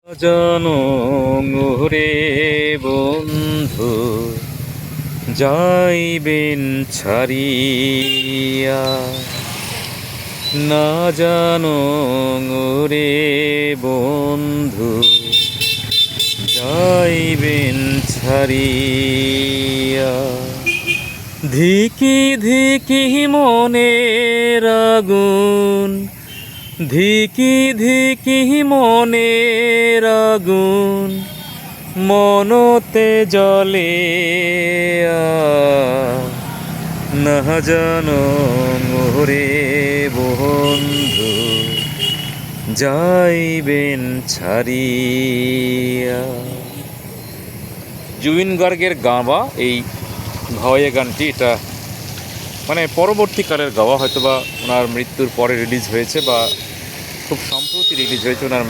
জানো রে বন্ধু যাইবেন ছাড়িয়া, না জানো রে বন্ধু যাইবেন ছাড়িয়া। ধিকি ধিকি মনের আগুন, ধিকি ধিকি মনের আগুন মনতে জ্বলে, না জানো রে বন্ধু যাইবেন ছাড়িয়া। জুবিন গার্গের গাওয়া এই ভাওয়াইয়া গানটি, এটা মানে পরবর্তীকালের গাওয়া, হয়তো বা ওনার মৃত্যুর পরে রিলিজ হয়েছে বা খুব সম্প্রতি রিলিজ হয়েছে। ওনার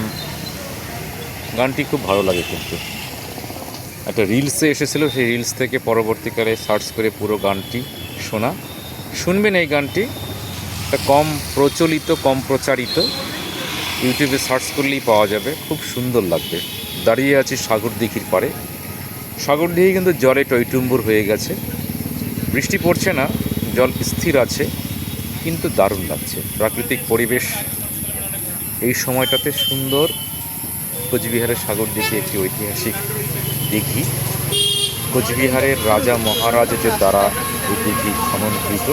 গানটি খুব ভালো লাগে, কিন্তু একটা রিলসে এসেছিলো, সেই রিলস থেকে পরবর্তীকালে সার্চ করে পুরো গানটি শুনবেন। এই গানটি একটা কম প্রচলিত, কম প্রচারিত, ইউটিউবে সার্চ করলেই পাওয়া যাবে, খুব সুন্দর লাগবে। দাঁড়িয়ে আছি সাগর দিঘির পাড়ে, সাগর দিঘি কিন্তু জলে টইটুম্বুর হয়ে গেছে, বৃষ্টি পড়ছে না, জল স্থির আছে, কিন্তু দারুণ লাগছে প্রাকৃতিক পরিবেশ এই সময়টাতে। সুন্দর কোচবিহারের সাগর দিঘি একটি ঐতিহাসিক দিঘি, কোচবিহারের রাজা মহারাজাদের দ্বারা এই দিঘি খননকৃত,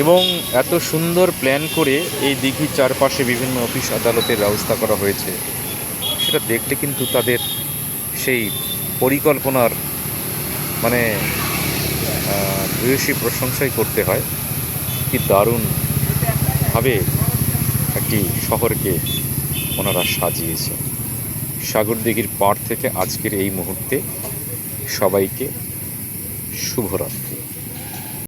এবং এত সুন্দর প্ল্যান করে এই দিঘির চারপাশে বিভিন্ন অফিস আদালতের ব্যবস্থা করা হয়েছে। সেটা দেখলে কিন্তু তাদের সেই পরিকল্পনার মানে ভূয়সী প্রশংসাই করতে হয়। কি দারুণভাবে একটি শহরকে ওনারা সাজিয়েছে। সাগর দিঘির পাড় থেকে আজকের এই মুহূর্তে সবাইকে শুভরাত্রি।